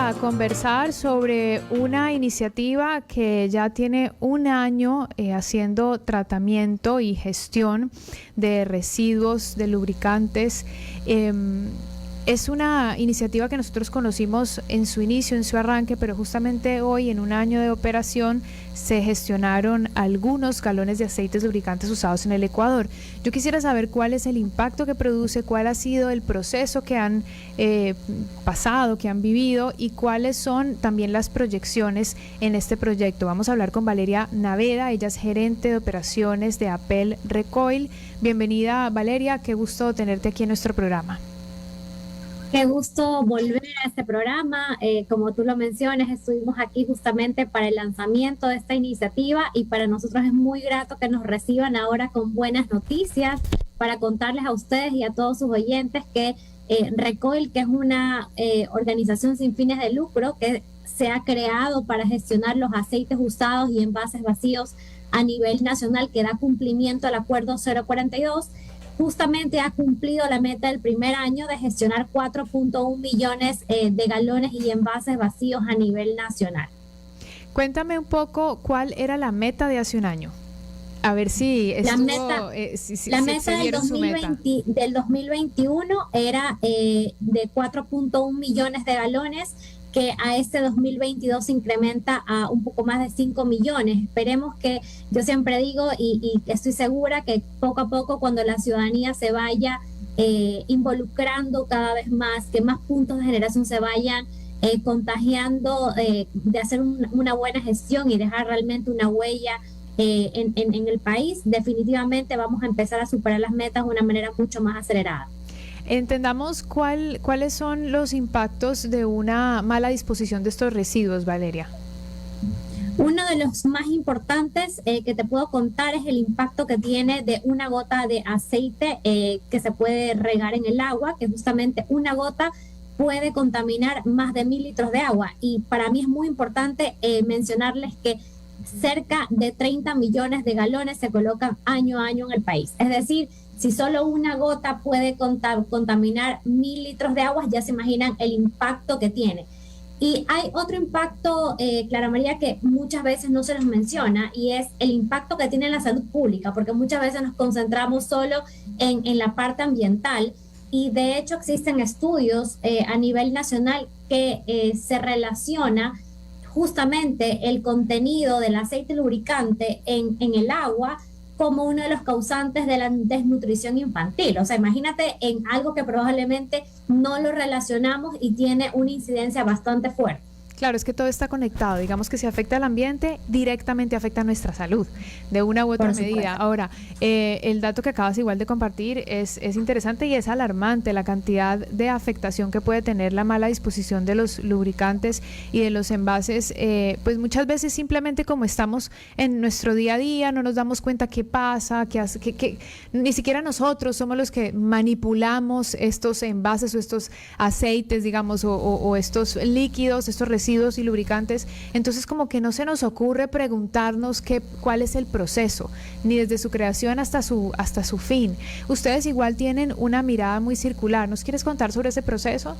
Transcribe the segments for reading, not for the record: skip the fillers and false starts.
a conversar sobre una iniciativa que ya tiene un año haciendo tratamiento y gestión de residuos de lubricantes. Es una iniciativa que nosotros conocimos en su inicio, en su arranque, pero justamente hoy, en un año de operación, se gestionaron algunos galones de aceites lubricantes usados en el Ecuador. Yo quisiera saber cuál es el impacto que produce, cuál ha sido el proceso que han pasado, que han vivido, y cuáles son también las proyecciones en este proyecto. Vamos a hablar con Valeria Naveda, ella es gerente de operaciones de Apel Recoil. Bienvenida, Valeria, qué gusto tenerte aquí en nuestro programa. Qué gusto volver a este programa. Como tú lo mencionas, estuvimos aquí justamente para el lanzamiento de esta iniciativa y para nosotros es muy grato que nos reciban ahora con buenas noticias para contarles a ustedes y a todos sus oyentes que Recoil, que es una organización sin fines de lucro que se ha creado para gestionar los aceites usados y envases vacíos a nivel nacional, que da cumplimiento al Acuerdo 042, justamente ha cumplido la meta del primer año de gestionar 4.1 millones de galones y envases vacíos a nivel nacional. Cuéntame un poco cuál era la meta de hace un año. A ver si estuvo, la meta del 2021 era de 4.1 millones de galones, que a este 2022 se incrementa a un poco más de 5 millones. Esperemos que, yo siempre digo y estoy segura que poco a poco, cuando la ciudadanía se vaya involucrando cada vez más, que más puntos de generación se vayan contagiando de hacer una buena gestión y dejar realmente una huella en el país, definitivamente vamos a empezar a superar las metas de una manera mucho más acelerada. Entendamos cuáles son los impactos de una mala disposición de estos residuos, Valeria. Uno de los más importantes que te puedo contar es el impacto que tiene de una gota de aceite que se puede regar en el agua, que justamente una gota puede contaminar más de 1.000 litros de agua. Y para mí es muy importante mencionarles que cerca de 30 millones de galones se colocan año a año en el país. Es decir, si solo una gota puede contaminar 1.000 litros de agua, ya se imaginan el impacto que tiene. Y hay otro impacto, Clara María, que muchas veces no se nos menciona, y es el impacto que tiene en la salud pública, porque muchas veces nos concentramos solo en la parte ambiental, y de hecho existen estudios a nivel nacional que se relaciona justamente el contenido del aceite lubricante en el agua como uno de los causantes de la desnutrición infantil. O sea, imagínate en algo que probablemente no lo relacionamos y tiene una incidencia bastante fuerte. Claro, es que todo está conectado. Digamos que si afecta al ambiente, directamente afecta a nuestra salud, de una u otra medida. Ahora, el dato que acabas igual de compartir es interesante y es alarmante, la cantidad de afectación que puede tener la mala disposición de los lubricantes y de los envases. Pues muchas veces simplemente, como estamos en nuestro día a día, no nos damos cuenta qué pasa, que ni siquiera nosotros somos los que manipulamos estos envases o estos aceites, digamos, o estos líquidos, estos residuos y lubricantes. Entonces, como que no se nos ocurre preguntarnos cuál es el proceso, ni desde su creación hasta su fin. Ustedes igual tienen una mirada muy circular. ¿Nos quieres contar sobre ese proceso?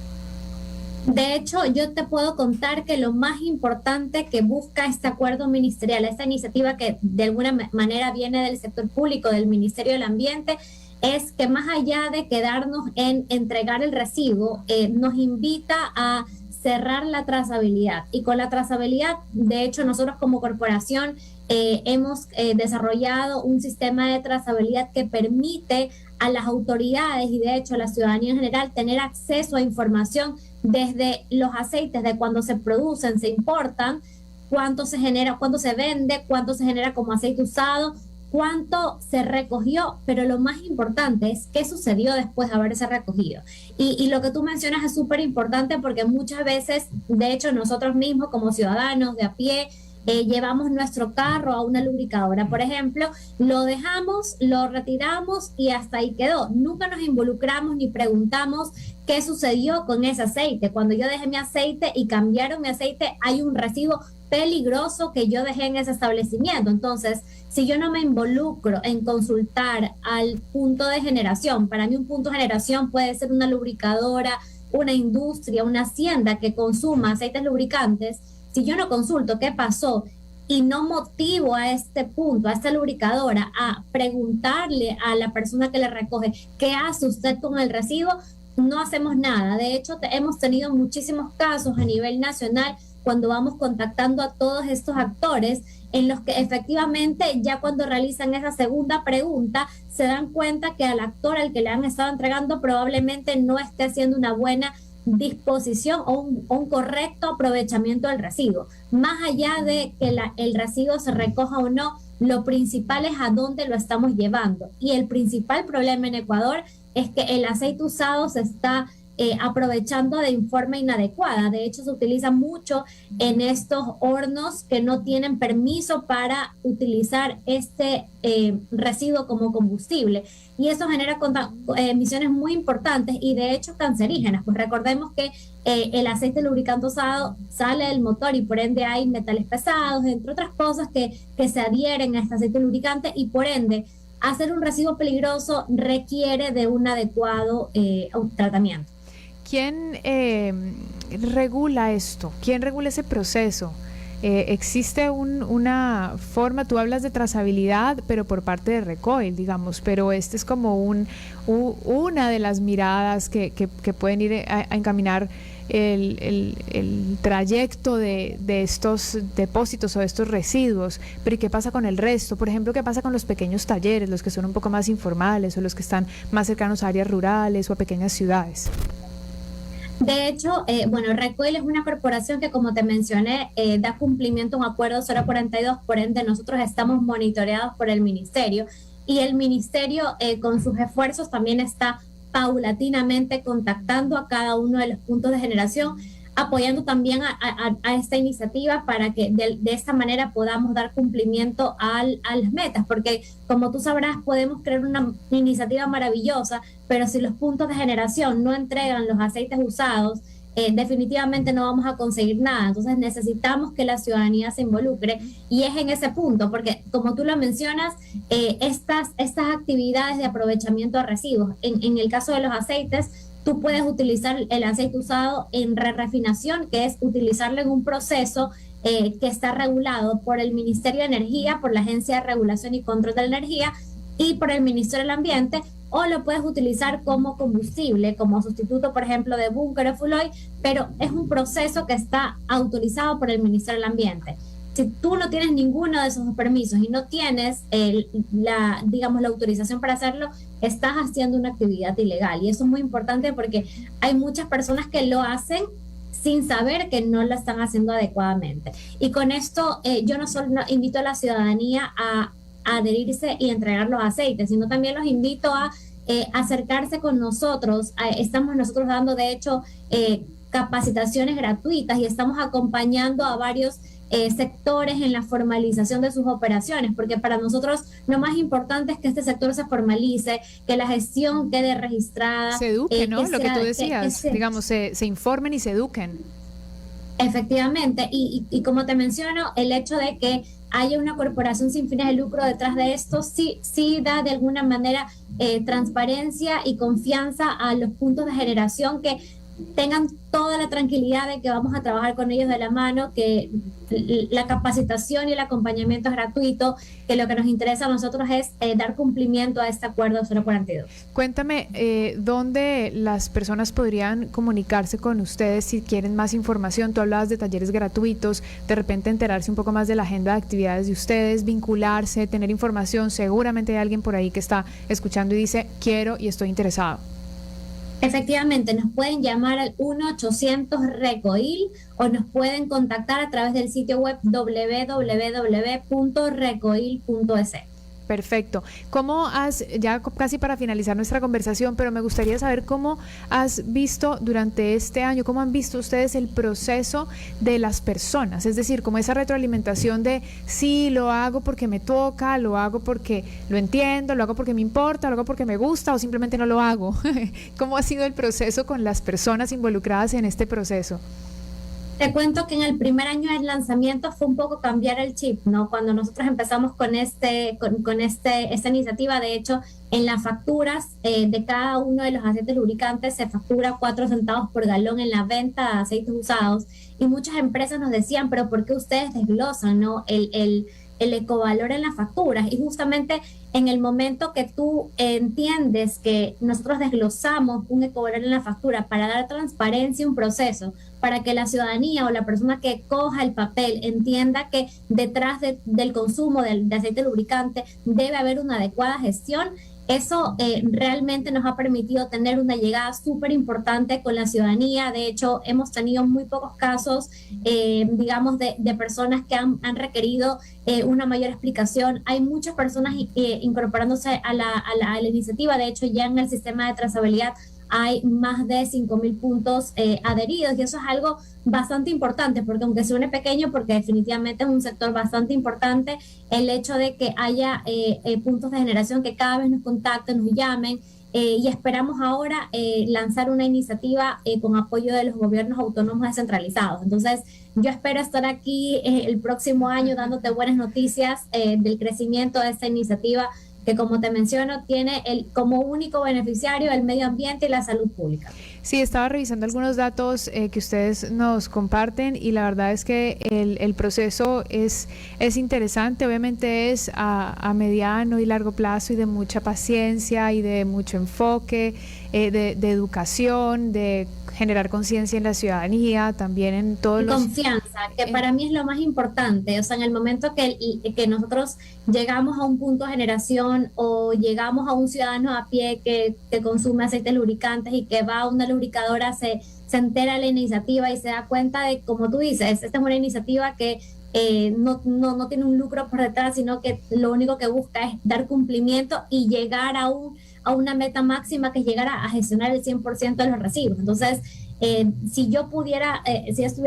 De hecho, yo te puedo contar que lo más importante que busca este acuerdo ministerial, esta iniciativa que de alguna manera viene del sector público, del Ministerio del Ambiente, es que más allá de quedarnos en entregar el residuo, nos invita a cerrar la trazabilidad. Y con la trazabilidad, de hecho, nosotros como corporación hemos desarrollado un sistema de trazabilidad que permite a las autoridades y de hecho a la ciudadanía en general tener acceso a información desde los aceites, de cuando se producen, se importan, cuánto se genera, cuánto se vende, cuánto se genera como aceite usado, cuánto se recogió, pero lo más importante es qué sucedió después de haberse recogido. Y lo que tú mencionas es súper importante porque muchas veces, de hecho, nosotros mismos como ciudadanos de a pie, llevamos nuestro carro a una lubricadora, por ejemplo, lo dejamos, lo retiramos y hasta ahí quedó. Nunca nos involucramos ni preguntamos qué sucedió con ese aceite. Cuando yo dejé mi aceite y cambiaron mi aceite, hay un residuo peligroso que yo dejé en ese establecimiento. Entonces, si yo no me involucro en consultar al punto de generación, para mí un punto de generación puede ser una lubricadora, una industria, una hacienda que consuma aceites lubricantes, si yo no consulto qué pasó y no motivo a este punto, a esta lubricadora, a preguntarle a la persona que le recoge qué hace usted con el residuo, no hacemos nada. De hecho, hemos tenido muchísimos casos a nivel nacional cuando vamos contactando a todos estos actores, en los que efectivamente ya cuando realizan esa segunda pregunta se dan cuenta que al actor al que le han estado entregando probablemente no esté haciendo una buena disposición o un correcto aprovechamiento del residuo. Más allá de que el residuo se recoja o no, lo principal es a dónde lo estamos llevando. Y el principal problema en Ecuador es que el aceite usado se está aprovechando de forma inadecuada. De hecho, se utiliza mucho en estos hornos que no tienen permiso para utilizar este residuo como combustible. Y eso genera emisiones muy importantes y de hecho cancerígenas. Pues recordemos que el aceite lubricante usado sale del motor y por ende hay metales pesados, entre otras cosas que se adhieren a este aceite lubricante y por ende hacer un residuo peligroso requiere de un adecuado tratamiento. ¿Quién regula esto? ¿Quién regula ese proceso? Existe una forma, tú hablas de trazabilidad, pero por parte de Recoil, digamos, pero este es como una de las miradas que pueden ir a encaminar el trayecto de estos depósitos o de estos residuos. Pero ¿y qué pasa con el resto? Por ejemplo, ¿qué pasa con los pequeños talleres, los que son un poco más informales o los que están más cercanos a áreas rurales o a pequeñas ciudades? De hecho, Recoil es una corporación que, como te mencioné, da cumplimiento a un acuerdo 042, por ende nosotros estamos monitoreados por el ministerio y el ministerio con sus esfuerzos también está paulatinamente contactando a cada uno de los puntos de generación, apoyando también a esta iniciativa para que de esta manera podamos dar cumplimiento a las metas, porque como tú sabrás podemos crear una iniciativa maravillosa, pero si los puntos de generación no entregan los aceites usados, definitivamente no vamos a conseguir nada. Entonces necesitamos que la ciudadanía se involucre y es en ese punto, porque como tú lo mencionas, estas actividades de aprovechamiento de residuos, en el caso de los aceites, tú puedes utilizar el aceite usado en refinación, que es utilizarlo en un proceso que está regulado por el Ministerio de Energía, por la Agencia de Regulación y Control de la Energía y por el Ministerio del Ambiente, o lo puedes utilizar como combustible, como sustituto, por ejemplo, de búnker o fuel oil, pero es un proceso que está autorizado por el Ministerio del Ambiente. Si tú no tienes ninguno de esos permisos y no tienes la autorización para hacerlo, estás haciendo una actividad ilegal. Y eso es muy importante porque hay muchas personas que lo hacen sin saber que no lo están haciendo adecuadamente. Y con esto yo no solo invito a la ciudadanía a adherirse y entregar los aceites, sino también los invito a acercarse con nosotros. Estamos nosotros dando, de hecho, capacitaciones gratuitas y estamos acompañando a varios sectores en la formalización de sus operaciones, porque para nosotros lo más importante es que este sector se formalice, que la gestión quede registrada. Se eduquen, ¿no? Lo que tú decías, digamos, se informen y se eduquen. Efectivamente, y como te menciono, el hecho de que haya una corporación sin fines de lucro detrás de esto, sí da de alguna manera transparencia y confianza a los puntos de generación, que tengan toda la tranquilidad de que vamos a trabajar con ellos de la mano, que la capacitación y el acompañamiento es gratuito, que lo que nos interesa a nosotros es dar cumplimiento a este acuerdo 042. Cuéntame, ¿dónde las personas podrían comunicarse con ustedes si quieren más información? Tú hablabas de talleres gratuitos, de repente enterarse un poco más de la agenda de actividades de ustedes, vincularse, tener información. Seguramente hay alguien por ahí que está escuchando y dice, quiero y estoy interesado. Efectivamente, nos pueden llamar al 1-800-RECOIL o nos pueden contactar a través del sitio web www.recoil.es. Perfecto. ¿Cómo has, ya casi para finalizar nuestra conversación, pero me gustaría saber cómo has visto durante este año, cómo han visto ustedes el proceso de las personas? Es decir, como esa retroalimentación de sí, lo hago porque me toca, lo hago porque lo entiendo, lo hago porque me importa, lo hago porque me gusta o simplemente no lo hago. ¿Cómo ha sido el proceso con las personas involucradas en este proceso? Te cuento que en el primer año del lanzamiento fue un poco cambiar el chip, ¿no? Cuando nosotros empezamos con esta iniciativa, de hecho, en las facturas de cada uno de los aceites lubricantes se factura 4 centavos por galón en la venta de aceites usados, y muchas empresas nos decían, pero ¿por qué ustedes desglosan, no? El ecovalor en las facturas? Y justamente en el momento que tú entiendes que nosotros desglosamos un ecovalor en la factura para dar transparencia a un proceso, para que la ciudadanía o la persona que coja el papel entienda que detrás del consumo de aceite lubricante debe haber una adecuada gestión, eso realmente nos ha permitido tener una llegada súper importante con la ciudadanía. De hecho, hemos tenido muy pocos casos, digamos, de personas que han requerido una mayor explicación. Hay muchas personas incorporándose a la iniciativa. De hecho, ya en el sistema de trazabilidad hay más de 5,000 puntos adheridos, y eso es algo bastante importante, porque aunque suene pequeño, porque definitivamente es un sector bastante importante, el hecho de que haya puntos de generación que cada vez nos contacten, nos llamen, y esperamos ahora lanzar una iniciativa con apoyo de los gobiernos autónomos descentralizados. Entonces, yo espero estar aquí el próximo año dándote buenas noticias del crecimiento de esta iniciativa, que, como te menciono, tiene como único beneficiario el medio ambiente y la salud pública. Sí, estaba revisando algunos datos que ustedes nos comparten, y la verdad es que el proceso es interesante. Obviamente es a mediano y largo plazo, y de mucha paciencia y de mucho enfoque, de educación, de generar conciencia en la ciudadanía, también en todos los... Confianza, que para mí es lo más importante. O sea, en el momento que nosotros llegamos a un punto de generación, o llegamos a un ciudadano a pie que consume aceites lubricantes y que va a una lubricadora, se entera de la iniciativa y se da cuenta de, como tú dices, esta es una iniciativa que no tiene un lucro por detrás, sino que lo único que busca es dar cumplimiento y llegar a una meta máxima, que es llegar a gestionar el 100% de los residuos. Entonces, si yo estuviera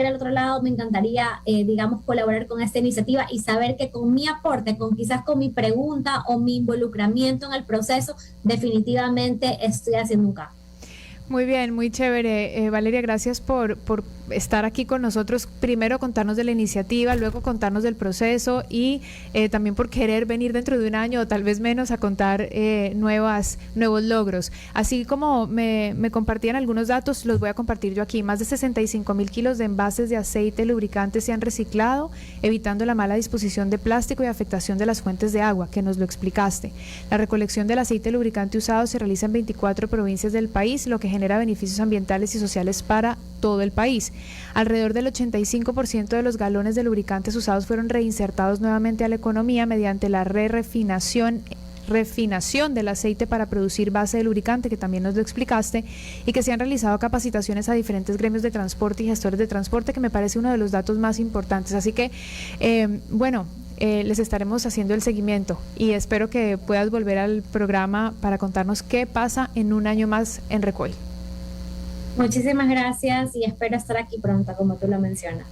al otro lado, me encantaría, digamos, colaborar con esta iniciativa y saber que con mi aporte, quizás con mi pregunta o mi involucramiento en el proceso, definitivamente estoy haciendo un cambio. Muy bien, muy chévere. Valeria, gracias por estar aquí con nosotros. Primero contarnos de la iniciativa, luego contarnos del proceso, y también por querer venir dentro de un año o tal vez menos a contar nuevos logros. Así como me compartían algunos datos, los voy a compartir yo aquí. Más de 65,000 kilos de envases de aceite lubricante se han reciclado, evitando la mala disposición de plástico y afectación de las fuentes de agua, que nos lo explicaste. La recolección del aceite lubricante usado se realiza en 24 provincias del país, lo que genera beneficios ambientales y sociales para todo el país. Alrededor del 85% de los galones de lubricantes usados fueron reinsertados nuevamente a la economía mediante la refinación del aceite para producir base de lubricante, que también nos lo explicaste, y que se han realizado capacitaciones a diferentes gremios de transporte y gestores de transporte, que me parece uno de los datos más importantes. Así que, les estaremos haciendo el seguimiento, y espero que puedas volver al programa para contarnos qué pasa en un año más en Recoil. Muchísimas gracias, y espero estar aquí pronto, como tú lo mencionas.